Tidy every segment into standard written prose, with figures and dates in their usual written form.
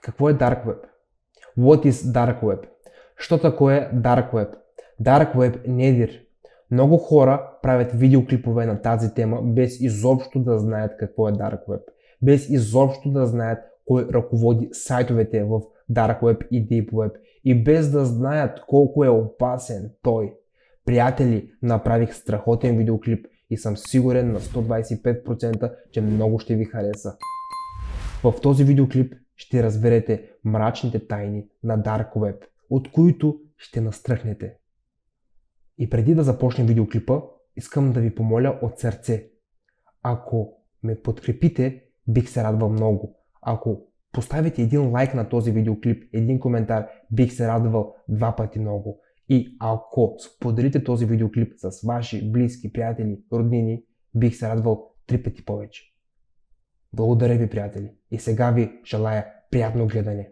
Какво е Dark Web? What is Dark Web? Що тако е Dark Web? Dark Web не е дир. Много хора правят видеоклипове на тази тема без изобщо да знаят какво е Dark Web. Без изобщо да знаят кой ръководи сайтовете в Dark Web и Deep Web. И без да знаят колко е опасен той. Приятели, направих страхотен видеоклип и съм сигурен на 125%, че много ще ви хареса. В този видеоклип ще разберете мрачните тайни на Dark Web, от които ще настръхнете. И преди да започнем видеоклипа, искам да ви помоля от сърце. Ако ме подкрепите, бих се радвал много. Ако поставите един лайк на този видеоклип, един коментар, бих се радвал 2 пъти много. И ако споделите този видеоклип с ваши близки, приятели, роднини, бих се радвал 3 пъти повече. Благодаря ви, приятели. И сега ви желая приятно гледане.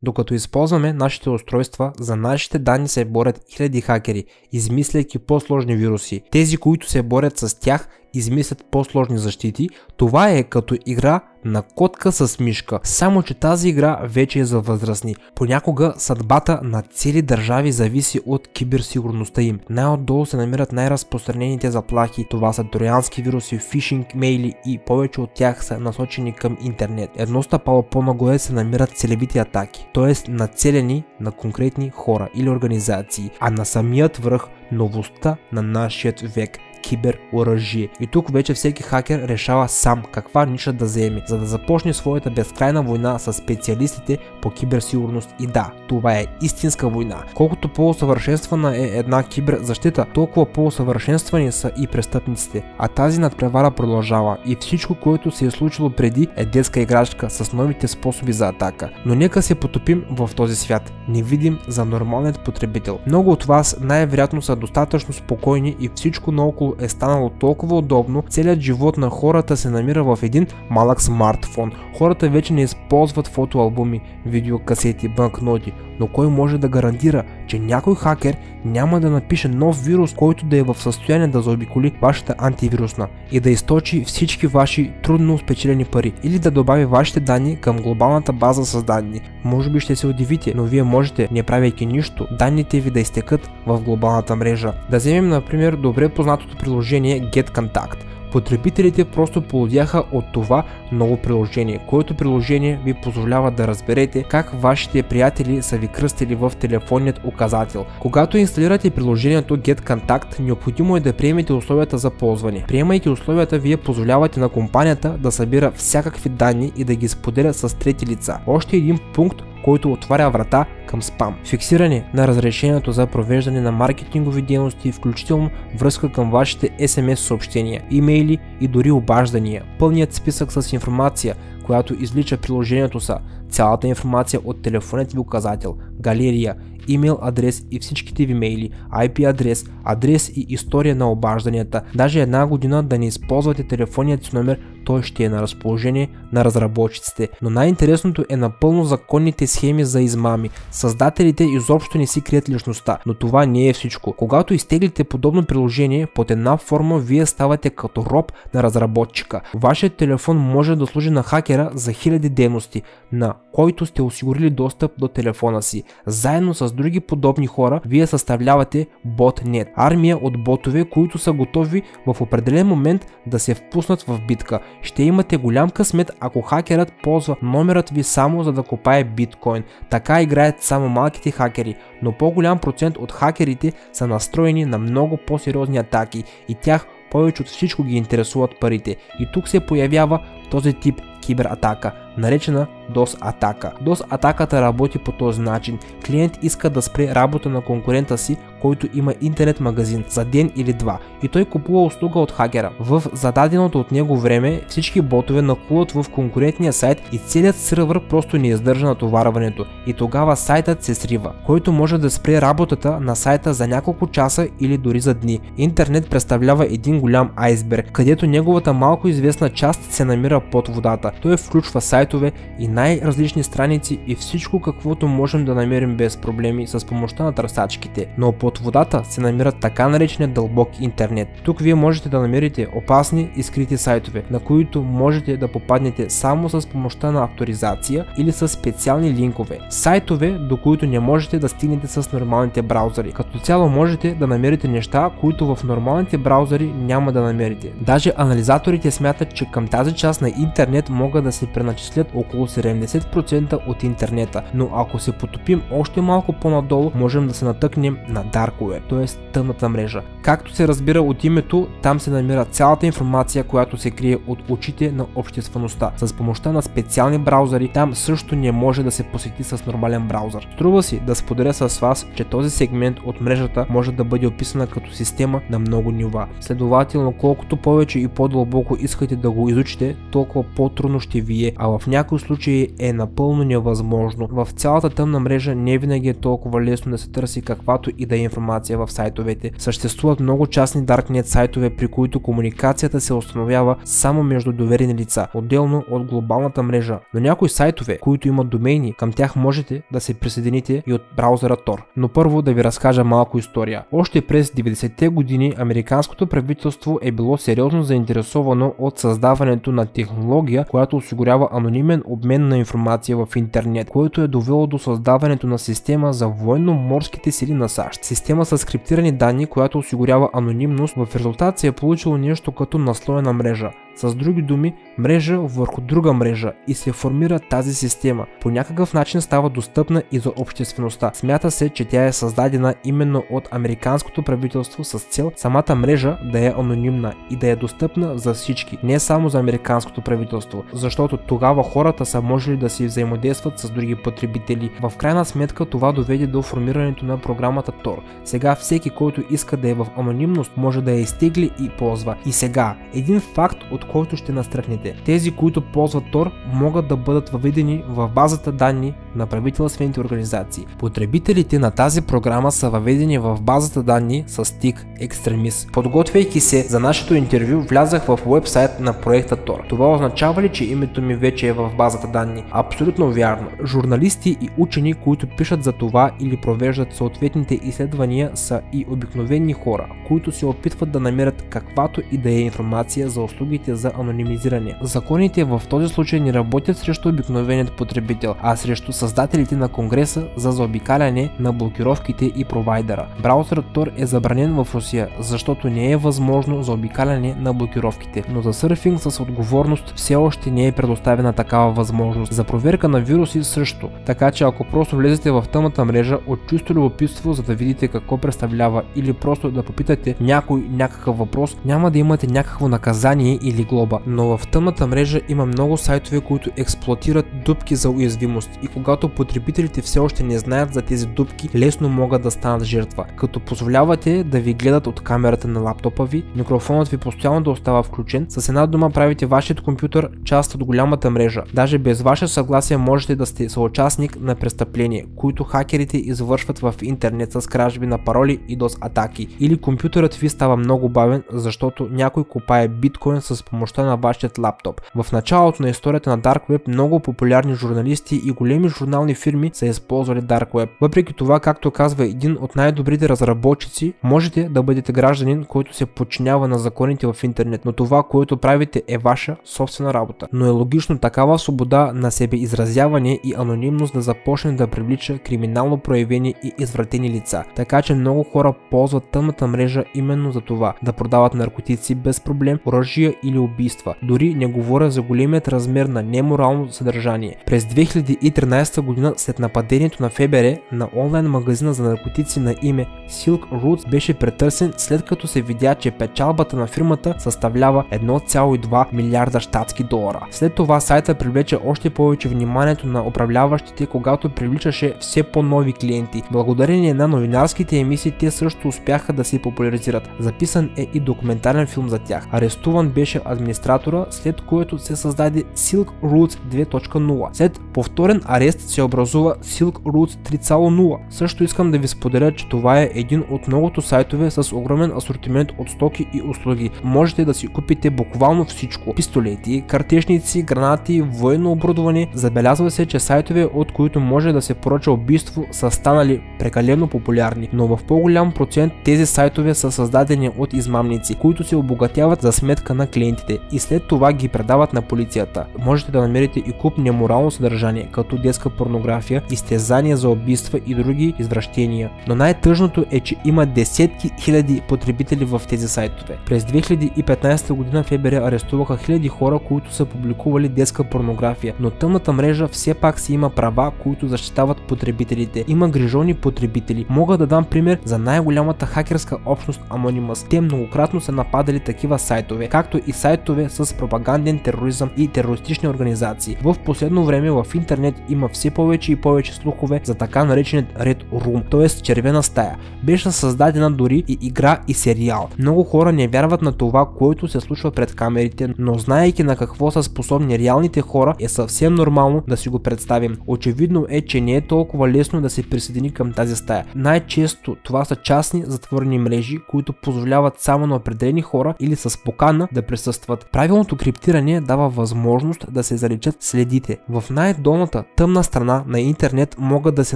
Докато използваме нашите устройства, за нашите данни се борят хиляди хакери, измисляйки по-сложни вируси. Тези, които се борят с тях, измислят по-сложни защити. Това е като игра на котка с мишка, само че тази игра вече е за възрастни. Понякога съдбата на цели държави зависи от киберсигурността им. Най-отдолу се намират най-разпространените заплахи. Това са троянски вируси, фишинг мейли и повече от тях са насочени към интернет. Едно стъпало по-нагоре се намират целевите атаки, т.е. нацелени на конкретни хора или организации, а на самият връх новостта на нашият век – кибероръжие. И тук вече всеки хакер решава сам каква ниша да заеме, за да започне своята безкрайна война с специалистите по киберсигурност. И да, това е истинска война. Колкото по-усъвършенствана е една киберзащита, толкова по-усъвършенствани са и престъпниците. А тази надпревара продължава и всичко, което се е случило преди, е детска играчка с новите способи за атака. Но нека се потопим в този свят, невидим за нормалният потребител. Много от вас най-вероятно са достатъчно спокойни и всичко наоколо е станало толкова удобно, целият живот на хората се намира в един малък смартфон. Хората вече не използват фотоалбуми, видеокасети, банкноти, но кой може да гарантира, че някой хакер няма да напише нов вирус, който да е в състояние да заобиколи вашата антивирусна и да източи всички ваши трудно спечелени пари или да добави вашите данни към глобалната база с данни. Може би ще се удивите, но вие можете, не правейки нищо, данните ви да изтекат в глобалната мрежа. Да вземем, например, добре познатото приложение GetContact. Потребителите просто полудяха от това ново приложение, което приложение ви позволява да разберете как вашите приятели са ви кръстили в телефонният указател. Когато инсталирате приложението GetContact, необходимо е да приемете условията за ползване. Приемайки условията, вие позволявате на компанията да събира всякакви данни и да ги споделя с трети лица. Още един пункт, който отваря врата към спам. Фиксиране на разрешението за провеждане на маркетингови дейности, включително връзка към вашите SMS съобщения, имейли и дори обаждания. Пълният списък с информация, която извлича приложението, са цялата информация от телефонният ви указател, галерия, имейл адрес и всичките ви мейли, IP адрес, адрес и история на обажданията. Даже една година да не използвате телефонният си номер, той ще е на разположение на разработчиците. Но най-интересното е напълно законните схеми за измами. Създателите изобщо не си крият личността, но това не е всичко. Когато изтеглите подобно приложение, под една форма вие ставате като роб на разработчика. Вашият телефон може да служи на хакера за хиляди дейности, на който сте осигурили достъп до телефона си. Заедно с други подобни хора, вие съставлявате ботнет. Армия от ботове, които са готови в определен момент да се впуснат в битка. Ще имате голям късмет, ако хакерът ползва номерът ви само за да копае биткоин. Така играят само малките хакери, но по-голям процент от хакерите са настроени на много по-сериозни атаки и тях повече от всичко ги интересуват парите. И тук се появява този тип кибератака, наречена DOS атака. DOS атаката работи по този начин. Клиент иска да спре работа на конкурента си, който има интернет магазин за ден или два, и той купува услуга от хакера. В зададеното от него време всички ботове нахлуват в конкурентния сайт и целият сървър просто не издържа натоварването и тогава сайтът се срива, който може да спре работата на сайта за няколко часа или дори за дни. Интернет представлява един голям айсберг, където неговата малко известна част се намира под водата. Той включва сайтове, сайтове и най-различни страници и всичко каквото можем да намерим без проблеми с помощта на търсачките. Но под водата се намира така нареченият дълбок интернет. Тук вие можете да намерите опасни и скрити сайтове, на които можете да попаднете само с помощта на авторизация или с специални линкове. Сайтове, до които не можете да стигнете с нормалните браузъри. Като цяло можете да намерите неща, които в нормалните браузъри няма да намерите. Даже анализаторите смятат, че към тази част на интернет могат да се преначислят около 70% от интернета, но ако се потопим още малко по-надолу, можем да се натъкнем на Dark Web, т.е. тъмната мрежа. Както се разбира от името, там се намира цялата информация, която се крие от очите на обществеността. С помощта на специални браузъри там също не може да се посети с нормален браузър. Струва си да споделя с вас, че този сегмент от мрежата може да бъде описана като система на много нива. Следователно, колкото повече и по-дълбоко искате да го изучите, толкова по-трудно ще ви е, а в някои случаи е напълно невъзможно. В цялата тъмна мрежа не винаги е толкова лесно да се търси каквато и да е информация в сайтовете. Съществуват много частни Darknet сайтове, при които комуникацията се установява само между доверени лица, отделно от глобалната мрежа. Но някои сайтове, които имат домейни, към тях можете да се присъедините и от браузъра Tor. Но първо да ви разкажа малко история. Още през 90-те години американското правителство е било сериозно заинтересовано от създаването на технология, която осигурява анонимен обмен на информация в интернет, което е довело до създаването на система за военно-морските сили на САЩ. Система с криптирани данни, която осигурява анонимност, в резултат се е получило нещо като наслоена мрежа. С други думи, мрежа върху друга мрежа и се формира тази система. По някакъв начин става достъпна и за обществеността. Смята се, че тя е създадена именно от американското правителство с цел самата мрежа да е анонимна и да е достъпна за всички, не само за американското правителство, защото тогава хората са можели да си взаимодействат с други потребители. В крайна сметка това доведе до формирането на програмата Tor. Сега всеки, който иска да е в анонимност, може да я изтегли и ползва. И сега, един факт, от който ще настръхнете. Тези, които ползват Tor, могат да бъдат въведени в базата данни на правителствените организации. Потребителите на тази програма са въведени в базата данни с тик Extremis. Подготвяйки се за нашето интервю, влязах в уебсайт на проекта Tor. Това означава ли, че името ми вече е в базата данни? Абсолютно вярно. Журналисти и учени, които пишат за това или провеждат съответните изследвания, са и обикновени хора, които се опитват да намерят каквато и да е информация за услугите за анонимизиране. Законите в този случай не работят срещу обикновеният потребител, а срещу създателите на Конгреса за заобикаляне на блокировките и провайдера. Браузърът Tor е забранен в Русия, защото не е възможно заобикаляне на блокировките, но за сърфинг с отговорност все още не е предоставена такава възможност. За проверка на вируси също, така че ако просто влезете в тъмната мрежа от чисто любопитство, за да видите какво представлява, или просто да попитате някакъв въпрос, няма да имате някакво наказание или глоба. Но в тъмната мрежа има много сайтове, които експлоатират дупки за уязвимост, и когато потребителите все още не знаят за тези дупки, лесно могат да станат жертва. Като позволявате да ви гледат от камерата на лаптопа ви, микрофонът ви постоянно да остава включен, с една дума правите вашият компютър част от голямата мрежа. Даже без ваше съгласие можете да сте съучастник на престъпление, които хакерите извършват в интернет с кражби на пароли и DOS атаки. Или компютърът ви става много бавен, защото някой копае биткоин с помощта на вашият лаптоп. В началото на историята на Dark Web много популярни журналисти и големи журнални фирми са използвали Dark Web. Въпреки това, както казва един от най-добрите разработчици, можете да бъдете гражданин, който се подчинява на законите в интернет, но това, което правите, е ваша собствена работа. Но е логично такава свобода на себе изразяване и анонимност да започне да привлича криминално проявени и извратени лица. Така че много хора ползват тъмната мрежа именно за това, да продават наркотици без проблем, оръжия или убийства. Дори не говоря за големият размер на неморално съдържание. През 2013 година, след нападението на ФБР на онлайн магазина за наркотици на име Silk Routes, беше претърсен, след като се видя, че печалбата на фирмата съставлява 1,2 милиарда щатски долара. След това сайта привлече още повече вниманието на управляващите, когато привличаше все по-нови клиенти. Благодарение на новинарските емисии те също успяха да се популяризират. Записан е и документален филм за тях. Арестуван беше администратора, след което се създаде Silk Routes 2.0. След повторен арест се образува Silk Routes 3.0. Също искам да ви споделя, че това е един от многото сайтове с огромен асортимент от стоки и услуги. Можете да си купите буквално всичко. Пистолети, картечници, гранати, военно оборудване. Забелязва се, че сайтове, от които може да се поръча убийство, са станали прекалено популярни, но в по-голям процент тези сайтове са създадени от измамници, които се обогатяват за сметка на клиентите и след това ги предават на полицията. Можете да намерите и куп неморално съдържание, като детска порнография, изтезания за убийства и други извращения. Но най-тъжното е, че има десетки хиляди потребители в тези сайтове. През 2015 година ФБР арестуваха хиляди хора, които са публикували детска порнография, но тъмната мрежа все пак си има права, които защитават потребителите. Има грижовни потребители. Мога да дам пример за най-голямата хакерска общност Anonymous. Те многократно са нападали такива сайтове, както и сайтове с пропаганден тероризъм и терористични организации. В последно време в интернет има все повече и повече слухове за така нареченият Red Room, т.е. червена стая. Беше създадена дори и игра и сериал. Много хора не вярват на това, което се случва пред камерите, но знаейки на какво са способни реалните хора, е съвсем нормално да си го представим. Очевидно е, че не е толкова лесно да се присъедини към тази стая. Най-често това са частни затворени мрежи, които позволяват само на определени хора или с покана да присъстват. Правилното криптиране дава възможност да се заличат следите. В най-долната тъмна страна на интернет могат да се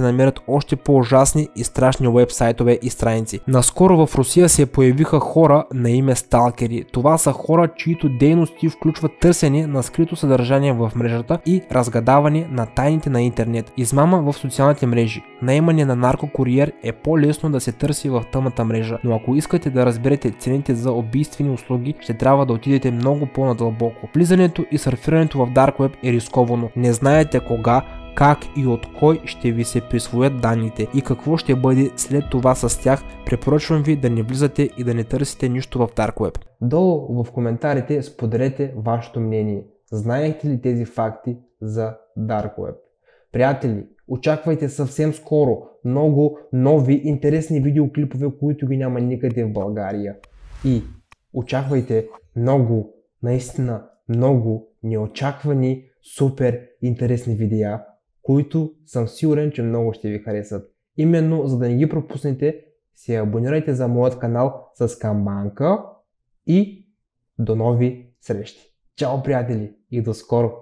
намерят още по-ужасни и страшни уебсайтове и страници. Наскоро в Русия се появиха хора на име сталкери. Това са хора, чието дейности включват търсене на скрито съдържание в мрежата и разгадаване на тайните на интернет. Измама в социалните мрежи. Наемане на наркокуриер е по-лесно да се търси в тъмната мрежа, но ако искате да разберете цените за убийствени услуги, ще трябва да отидете много по-надълбоко. Влизането и сърфирането в Dark Web е рисковано. Не знаете кога, как и от кой ще ви се присвоят данните и какво ще бъде след това с тях. Препоръчвам ви да не влизате и да не търсите нищо в Dark Web. Долу в коментарите споделете вашето мнение. Знаехте ли тези факти за Dark Web? Приятели, очаквайте съвсем скоро много нови интересни видеоклипове, които ги няма никъде в България. И очаквайте много, наистина много неочаквани, супер интересни видеа, които съм сигурен, че много ще ви харесат. Именно за да не ги пропуснете, се абонирайте за моят канал с камбанка и до нови срещи. Чао, приятели, и до скоро!